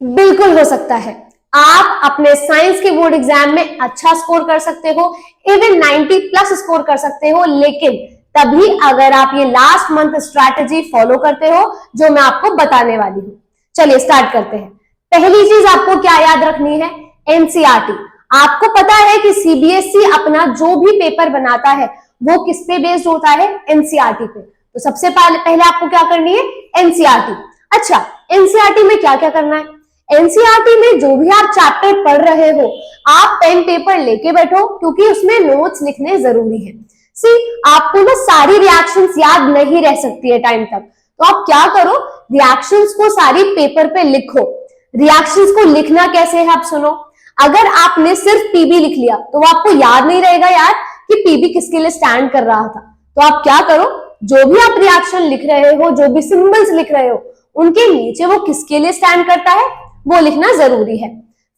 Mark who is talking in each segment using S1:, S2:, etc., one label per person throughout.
S1: बिल्कुल हो सकता है। आप अपने साइंस के बोर्ड एग्जाम में अच्छा स्कोर कर सकते हो, इवन 90 प्लस स्कोर कर सकते हो, लेकिन तभी अगर आप ये लास्ट मंथ स्ट्रैटेजी फॉलो करते हो जो मैं आपको बताने वाली हूं। चलिए स्टार्ट करते हैं। पहली चीज आपको क्या याद रखनी है? एनसीईआरटी। आपको पता है कि सीबीएसई अपना जो भी पेपर बनाता है वो किस पे बेस्ड होता है? एनसीईआरटी पे। तो सबसे पहले आपको क्या करनी है? एनसीईआरटी। अच्छा, एनसीईआरटी में क्या क्या करना है? एनसीईआरटी में जो भी आप चैप्टर पढ़ रहे हो, आप पेन पेपर लेके बैठो, क्योंकि उसमें नोट्स लिखने जरूरी है। सी, आपको ना सारी रिएक्शंस याद नहीं रह सकती है टाइम तक, तो आप क्या करो, रिएक्शंस को सारी पेपर पे लिखो। रिएक्शंस को लिखना कैसे है आप सुनो। अगर आपने सिर्फ पीबी लिख लिया तो वो आपको याद नहीं रहेगा यार कि पीबी किसके लिए स्टैंड कर रहा था। तो आप क्या करो, जो भी आप रिएक्शन लिख रहे हो, जो भी सिंबल्स लिख रहे हो, उनके नीचे वो किसके लिए स्टैंड करता है वो लिखना जरूरी है।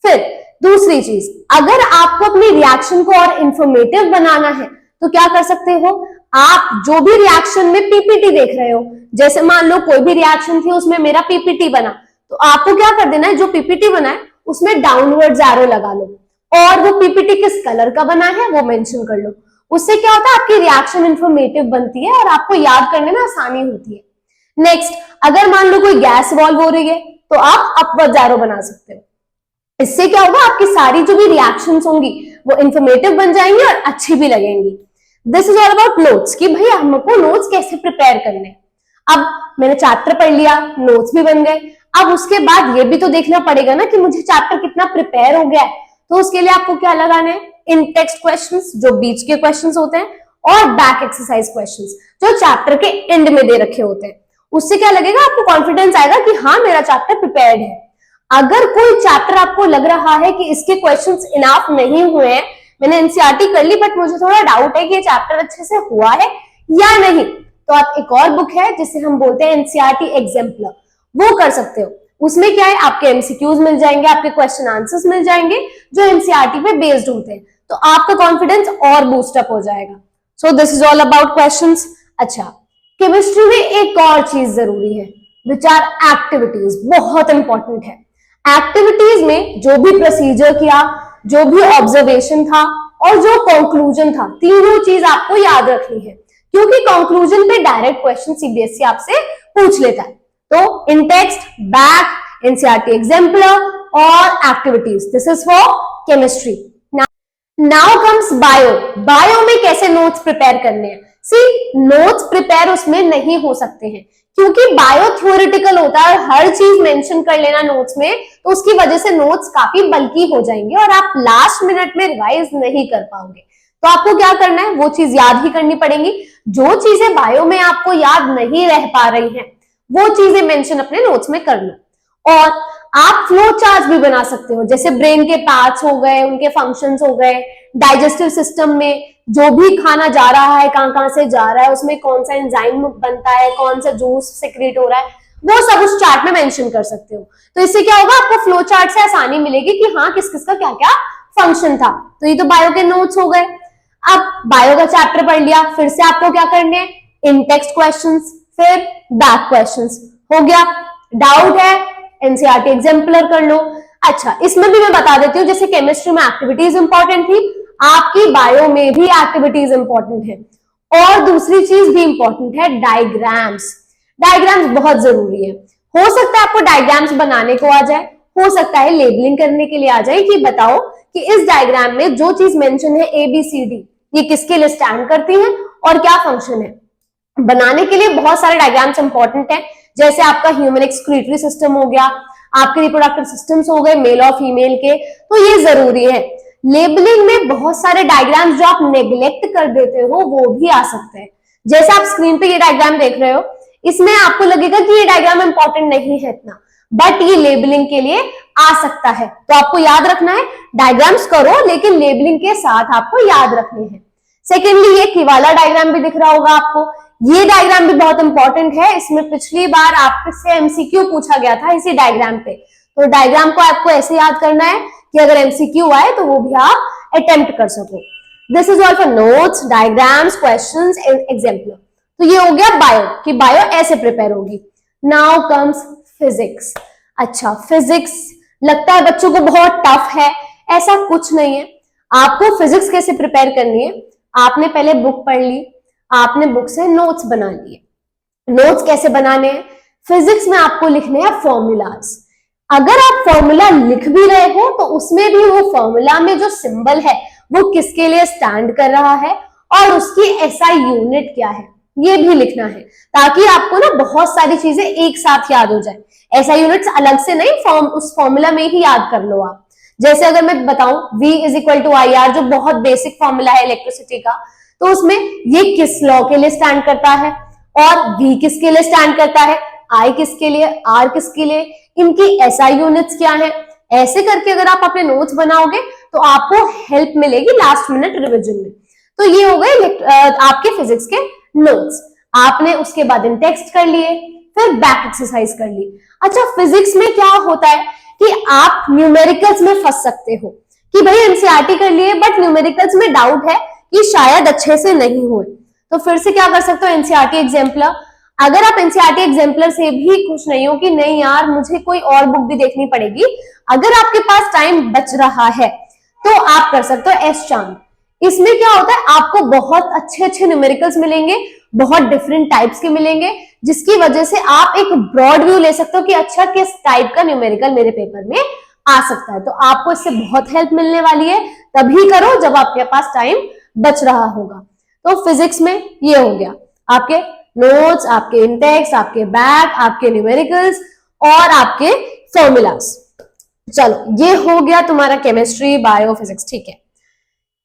S1: फिर दूसरी चीज, अगर आपको अपनी रिएक्शन को और इंफॉर्मेटिव बनाना है तो क्या कर सकते हो, आप जो भी रिएक्शन में पीपीटी देख रहे हो, जैसे मान लो कोई भी रिएक्शन थी उसमें मेरा पीपीटी बना, तो आपको क्या कर देना है, जो पीपीटी बना है उसमें डाउनवर्ड एरो लगा लो और वो पीपीटी किस कलर का बना है वो मेंशन कर लो। उससे क्या होता है, आपकी रिएक्शन इंफॉर्मेटिव बनती है और आपको याद करने में आसानी होती है। नेक्स्ट, अगर मान लो कोई गैस वॉल्व हो रही है तो आप अपवर्ड एरो बना सकते हो। इससे क्या होगा, आपकी सारी जो भी रिएक्शंस होंगी वो इंफॉर्मेटिव बन जाएंगी और अच्छी भी लगेंगी। This is all about notes कि भाई हमको नोट्स कैसे प्रिपेयर करने। अब मैंने चैप्टर पढ़ लिया, नोट्स भी बन गए, अब उसके बाद ये भी तो देखना पड़ेगा ना कि मुझे चैप्टर कितना प्रिपेयर हो गया है। तो उसके लिए आपको क्या लगाना है, इन टेक्स्ट क्वेश्चंस जो बीच के क्वेश्चंस होते हैं और बैक एक्सरसाइज क्वेश्चंस जो चैप्टर के एंड में दे रखे होते हैं। उससे क्या लगेगा, आपको कॉन्फिडेंस आएगा कि हाँ मेरा चैप्टर प्रिपेयर्ड है। अगर कोई चैप्टर आपको लग रहा है कि इसके क्वेश्चंस इनफ नहीं हुए हैं, मैंने एनसीईआरटी कर ली बट मुझे थोड़ा डाउट है कि ये चैप्टर अच्छे से हुआ है या नहीं, तो आप एक और बुक है जिसे हम बोलते हैं एनसीईआरटी एग्जाम्पलर, वो कर सकते हो। उसमें क्या है, आपके एमसीक्यूज मिल जाएंगे, आपके क्वेश्चन आंसर्स मिल जाएंगे जो एनसीईआरटी पे बेस्ड होते हैं, तो आपका कॉन्फिडेंस और बूस्ट अप हो जाएगा। सो this is all about questions. अच्छा, केमिस्ट्री में एक और चीज जरूरी है, विच आर एक्टिविटीज, बहुत इंपॉर्टेंट है। एक्टिविटीज में जो भी प्रोसीजर किया, जो भी ऑब्जर्वेशन था और जो कंक्लूजन था, तीनों चीज आपको याद रखनी है, क्योंकि कंक्लूजन पे डायरेक्ट क्वेश्चन सीबीएसई आपसे पूछ लेता है। तो इन टेक्स्ट, बैक, एनसीईआरटी एग्जाम्पलर और activities, this is for chemistry. Now comes bio. Bio में कैसे नोट्स प्रिपेयर करने हैं? सी, नोट्स प्रिपेयर उसमें नहीं हो सकते हैं क्योंकि बायो थ्योरेटिकल होता है, हर चीज मेंशन कर लेना नोट्स में, तो उसकी वजह से नोट्स काफी बल्की हो जाएंगे और आप लास्ट मिनट में रिवाइज नहीं कर पाओगे। तो आपको क्या करना है, वो चीज याद ही करनी पड़ेगी। जो चीजें बायो में आपको याद नहीं रह पा रही हैं वो चीजें मेंशन अपने नोट्स में कर लो। और आप फ्लो चार्ट भी बना सकते हो, जैसे ब्रेन के पार्ट्स हो गए, उनके फंक्शंस हो गए, डाइजेस्टिव सिस्टम में जो भी खाना जा रहा है, कहां कहां से जा रहा है, उसमें कौन सा एंजाइम बनता है, कौन सा जूस सेक्रेट हो रहा है, वो सब उस चार्ट में मेंशन कर सकते हो। तो इससे क्या होगा, आपको फ्लो चार्ट से आसानी मिलेगी कि हाँ किस किस का क्या क्या फंक्शन था। तो ये तो बायो के नोट्स हो गए। अब बायो का चैप्टर पढ़ लिया, फिर से आपको क्या करने हैं, इन टेक्स्ट क्वेश्चंस, फिर बैक क्वेश्चंस, हो गया। डाउट है, एनसीईआरटी एग्जाम्पलर कर लो। अच्छा, इसमें भी मैं बता देती हूँ, जैसे केमिस्ट्री में एक्टिविटीज इंपॉर्टेंट थी, आपकी बायो में भी एक्टिविटीज इंपॉर्टेंट है। और दूसरी चीज भी इंपॉर्टेंट है, डायग्राम्स। डायग्राम्स बहुत जरूरी है। हो सकता है आपको डायग्राम्स बनाने को आ जाए, हो सकता है लेबलिंग करने के लिए आ जाए कि बताओ कि इस डायग्राम में जो चीज मेंशन है ABCD, ये किसके लिए स्टैंड करती है और क्या फंक्शन है। बनाने के लिए बहुत सारे डायग्राम्स इंपॉर्टेंट है, जैसे आपका ह्यूमन एक्सक्रीटरी सिस्टम हो गया, आपके रिप्रोडक्टिव सिस्टम्स हो गए मेल और फीमेल के, तो ये जरूरी है। लेबलिंग में बहुत सारे डायग्राम्स जो आप नेग्लेक्ट कर देते हो वो भी आ सकते हैं। जैसे आप स्क्रीन पे ये डायग्राम देख रहे हो, इसमें आपको लगेगा कि ये डायग्राम इंपॉर्टेंट नहीं है इतना, बट ये लेबलिंग के लिए आ सकता है। तो आपको याद रखना है, डायग्राम्स करो लेकिन लेबलिंग के साथ आपको याद रखने हैं। सेकेंडली, ये किवाला डायग्राम भी दिख रहा होगा आपको, ये डायग्राम भी बहुत इंपॉर्टेंट है। इसमें पिछली बार आपसे एमसीक्यू पूछा गया था इसी डायग्राम पे, तो डायग्राम को आपको ऐसे याद करना है कि अगर एमसीक्यू आए तो वो भी आप अटेम्प्ट कर सको। This is all for notes, diagrams, questions and exemplar. तो ये हो गया बायो, कि बायो ऐसे प्रिपेयर होगी। Now comes physics. अच्छा, फिजिक्स लगता है बच्चों को बहुत टफ है, ऐसा कुछ नहीं है। आपको फिजिक्स कैसे प्रिपेयर करनी है, आपने पहले बुक पढ़ ली, आपने बुक से नोट्स बना लिए। नोट्स कैसे बनाने हैं, फिजिक्स में आपको लिखने हैं फॉर्मूलाज। अगर आप फॉर्मूला लिख भी रहे हो तो उसमें भी वो फॉर्मूला में जो सिंबल है वो किसके लिए स्टैंड कर रहा है और उसकी एसआई यूनिट क्या है, ये भी लिखना है, ताकि आपको ना बहुत सारी चीजें एक साथ याद हो जाए। एसआई यूनिट्स अलग से नहीं, उस फॉर्मूला में ही याद कर लो आप। जैसे अगर मैं बताऊं V is equal to I R, जो बहुत बेसिक फॉर्मूला है इलेक्ट्रिसिटी का, तो उसमें ये किस लॉ के लिए स्टैंड करता है और V किसके लिए स्टैंड करता है, I किसके लिए, R किसके लिए, इनकी एसआई यूनिट्स क्या है। ऐसे करके अगर आप अपने नोट्स बनाओगे तो आपको हेल्प मिलेगी लास्ट मिनट रिविजन में। तो ये हो गए आपके फिजिक्स के नोट्स। आपने उसके बाद इन टेक्स्ट कर लिए, फिर बैक एक्सरसाइज कर ली। अच्छा, फिजिक्स में क्या होता है कि आप न्यूमेरिकल्स में फंस सकते हो कि भाई एनसीईआरटी कर लिए बट न्यूमेरिकल्स में डाउट है कि शायद अच्छे से नहीं हुए, तो फिर से क्या कर सकते हो, एनसीईआरटी एग्जाम्पलर। अगर आप एनसीईआरटी एग्जाम्पलर से भी खुश नहीं हो कि नहीं यार मुझे कोई और बुक भी देखनी पड़ेगी, अगर आपके पास टाइम बच रहा है तो आप कर सकते हो एस चांद। इसमें क्या होता है, आपको बहुत अच्छे अच्छे न्यूमेरिकल्स मिलेंगे, बहुत डिफरेंट टाइप्स के मिलेंगे, जिसकी वजह से आप एक ब्रॉड व्यू ले सकते हो कि अच्छा किस टाइप का न्यूमेरिकल मेरे पेपर में आ सकता है। तो आपको इससे बहुत हेल्प मिलने वाली है, तभी करो जब आपके पास टाइम बच रहा होगा। तो फिजिक्स में ये हो गया आपके नोट्स, आपके इंटेक्स, आपके बैक, आपके न्यूमेरिकल्स और आपके फॉर्मूलाज। चलो ये हो गया तुम्हारा केमिस्ट्री, बायो, फिजिक्स, ठीक है।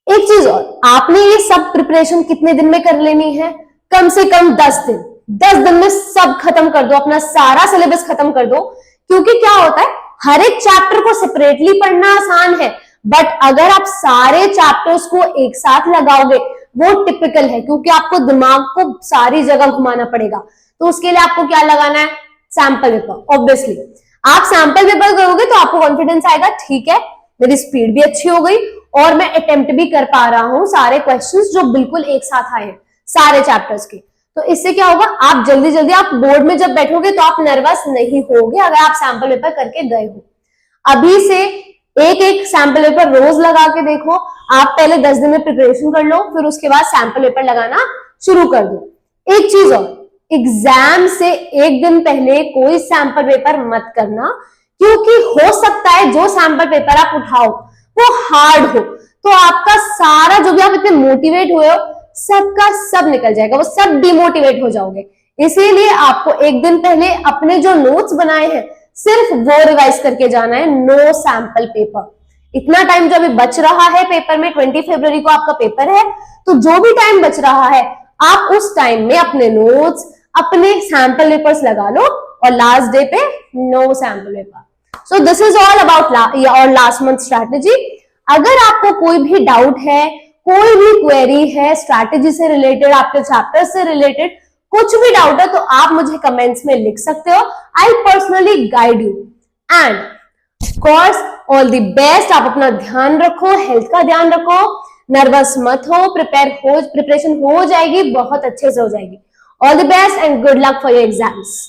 S1: एक चीज और, आपने ये सब प्रिपरेशन कितने दिन में कर लेनी है, कम से कम 10 दिन। 10 दिन में सब खत्म कर दो, अपना सारा सिलेबस खत्म कर दो। क्योंकि क्या होता है, हर एक चैप्टर को सेपरेटली पढ़ना आसान है, बट अगर आप सारे चैप्टर्स को एक साथ लगाओगे वो टिपिकल है, क्योंकि आपको दिमाग को सारी जगह घुमाना पड़ेगा। तो उसके लिए आपको क्या लगाना है, सैंपल पेपर। ऑब्वियसली आप सैंपल पेपर करोगे तो आपको कॉन्फिडेंस आएगा, ठीक है मेरी स्पीड भी अच्छी हो गई और मैं अटेम्प्ट भी कर पा रहा हूं सारे क्वेश्चंस जो बिल्कुल एक साथ आए सारे चैप्टर्स के। तो इससे क्या होगा, आप जल्दी जल्दी आप बोर्ड में जब बैठोगे तो आप नर्वस नहीं होगे अगर आप सैंपल पेपर करके गए हो। अभी से एक एक सैंपल पेपर रोज लगा के देखो। आप पहले 10 दिन में प्रिपरेशन कर लो, फिर उसके बाद सैंपल पेपर लगाना शुरू कर दो। एक चीज और, एग्जाम से एक दिन पहले कोई सैंपल पेपर मत करना, क्योंकि हो सकता है जो सैंपल पेपर आप उठाओ वो हार्ड हो, तो आपका सारा जो भी आप इतने मोटिवेट हुए हो सबका सब निकल जाएगा, वो सब डिमोटिवेट हो जाओगे। इसीलिए आपको एक दिन पहले अपने जो नोट्स बनाए हैं सिर्फ वो रिवाइज करके जाना है, नो सैंपल पेपर। इतना टाइम जो अभी बच रहा है पेपर में, 20 फरवरी को आपका पेपर है, तो जो भी टाइम बच रहा है आप उस टाइम में अपने नोट्स, अपने सैंपल पेपर्स लगा लो और लास्ट डे पे no sample paper. So this is all about your last month strategy. अगर आपको कोई भी डाउट है, कोई भी क्वेरी है स्ट्रैटेजी से रिलेटेड, आपके चैप्टर से रिलेटेड कुछ भी डाउट है, तो आप मुझे कमेंट्स में लिख सकते हो। I personally guide you end of course all the best. आप अपना ध्यान रखो, हेल्थ का ध्यान रखो, नर्वस मत हो, प्रिपरेशन हो जाएगी, बहुत अच्छे से हो जाएगी। All the best and good luck for your exams.